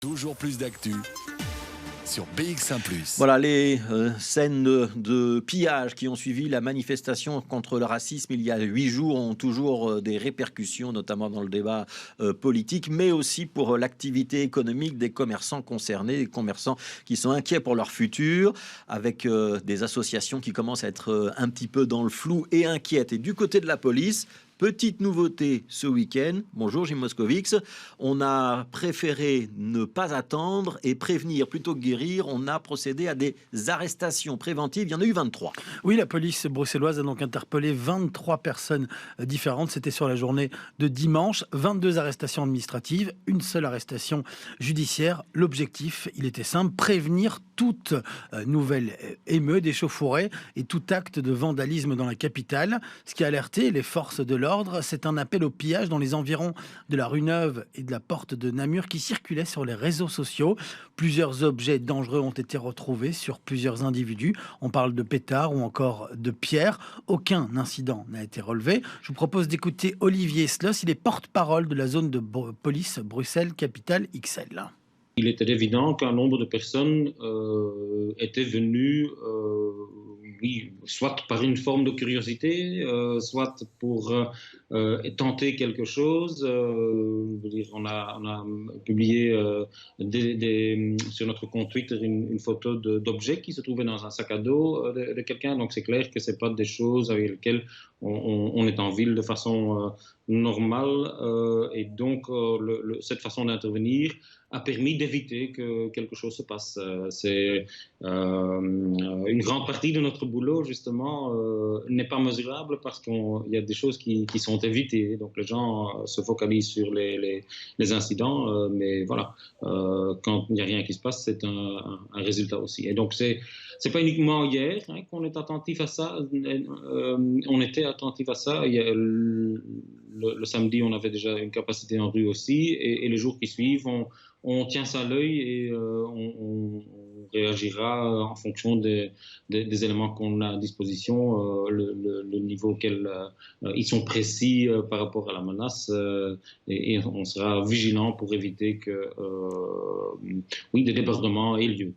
Toujours plus d'actu sur BX1 ⁇ Voilà les scènes de pillage qui ont suivi la manifestation contre le racisme il y a 8 jours ont toujours des répercussions, notamment dans le débat politique, mais aussi pour l'activité économique des commerçants concernés, des commerçants qui sont inquiets pour leur futur, avec des associations qui commencent à être un petit peu dans le flou et inquiètes. Et du côté de la police, petite nouveauté ce week-end, bonjour Jim Moscovix, on a préféré ne pas attendre et prévenir plutôt que guérir. On a procédé à des arrestations préventives, il y en a eu 23. Oui, la police bruxelloise a donc interpellé 23 personnes différentes. C'était sur la journée de dimanche. 22 arrestations administratives, une seule arrestation judiciaire. L'objectif, il était simple, prévenir toute nouvelle émeute, échauffourée et tout acte de vandalisme dans la capitale. Ce qui a alerté les forces de l'ordre, c'est un appel au pillage dans les environs de la rue Neuve et de la porte de Namur qui circulait sur les réseaux sociaux. Plusieurs objets dangereux ont été retrouvés sur plusieurs individus. On parle de pétards ou encore de pierres. Aucun incident n'a été relevé. Je vous propose d'écouter Olivier Sloss. Il est porte-parole de la zone de police Bruxelles-Capitale XL. Il était évident qu'un nombre de personnes étaient venues, oui, soit par une forme de curiosité, soit pour tenter quelque chose. Je veux dire, on a publié sur notre compte Twitter une photo d'objets qui se trouvaient dans un sac à dos de quelqu'un. Donc c'est clair que ce n'est pas des choses avec lesquelles on est en ville de façon normale. Et donc cette façon d'intervenir a permis d'éviter que quelque chose se passe. C'est une grande partie de notre boulot, justement, n'est pas mesurable parce qu'il y a des choses qui sont évitées. Donc les gens se focalisent sur les incidents, mais voilà, quand il n'y a rien qui se passe, c'est un résultat aussi. Et donc c'est pas uniquement hier qu'on est attentif à ça. On était attentif à ça. Il y a le samedi, on avait déjà une capacité en rue aussi, et les jours qui suivent, on tient ça à l'œil et on réagira en fonction des éléments qu'on a à disposition, le niveau auquel ils sont précis par rapport à la menace, et on sera vigilant pour éviter que oui, des débordements aient lieu.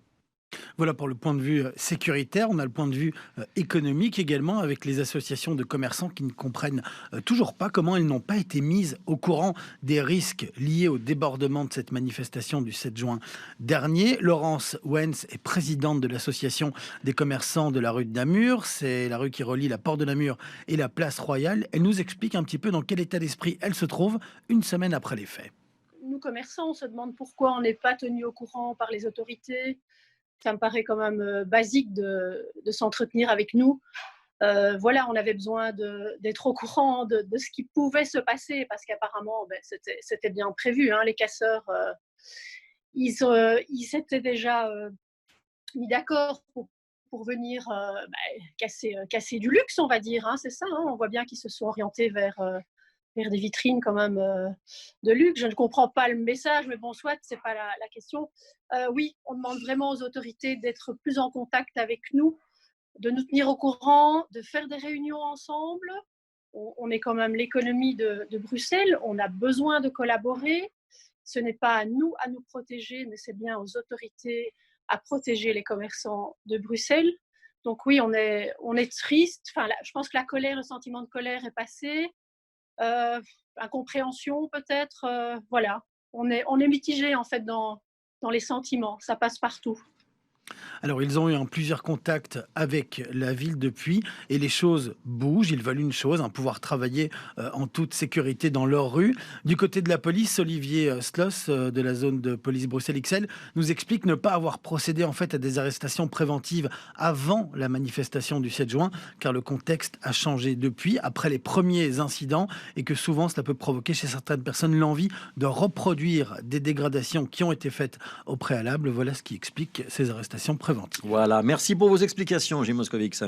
Voilà pour le point de vue sécuritaire. On a le point de vue économique également, avec les associations de commerçants qui ne comprennent toujours pas comment elles n'ont pas été mises au courant des risques liés au débordement de cette manifestation du 7 juin dernier. Laurence Wens est présidente de l'association des commerçants de la rue de Namur. C'est la rue qui relie la porte de Namur et la place Royale. Elle nous explique un petit peu dans quel état d'esprit elle se trouve une semaine après les faits. Nous, commerçants, on se demande pourquoi on n'est pas tenus au courant par les autorités. Ça me paraît quand même basique de s'entretenir avec nous. Voilà, on avait besoin d'être au courant de ce qui pouvait se passer parce qu'apparemment, c'était bien prévu. Les casseurs, ils s'étaient déjà mis d'accord pour venir casser du luxe, on va dire. C'est ça, on voit bien qu'ils se sont orientés vers des vitrines quand même de luxe. Je ne comprends pas le message, mais bon, soit, c'est pas la question. Oui, on demande vraiment aux autorités d'être plus en contact avec nous, de nous tenir au courant, de faire des réunions ensemble. On est quand même l'économie de Bruxelles, on a besoin de collaborer. Ce n'est pas à nous protéger, mais c'est bien aux autorités à protéger les commerçants de Bruxelles. Donc oui, on est triste. Enfin, je pense que le sentiment de colère est passé. Incompréhension peut-être, voilà. On est mitigé en fait dans les sentiments, ça passe partout. Alors, ils ont eu plusieurs contacts avec la ville depuis et les choses bougent. Ils veulent une chose, pouvoir travailler en toute sécurité dans leur rue. Du côté de la police, Olivier Sloss de la zone de police Bruxelles XL nous explique ne pas avoir procédé en fait à des arrestations préventives avant la manifestation du 7 juin, car le contexte a changé depuis, après les premiers incidents, et que souvent cela peut provoquer chez certaines personnes l'envie de reproduire des dégradations qui ont été faites au préalable. Voilà ce qui explique ces arrestations préventives. Voilà, merci pour vos explications, Jim Moscovix.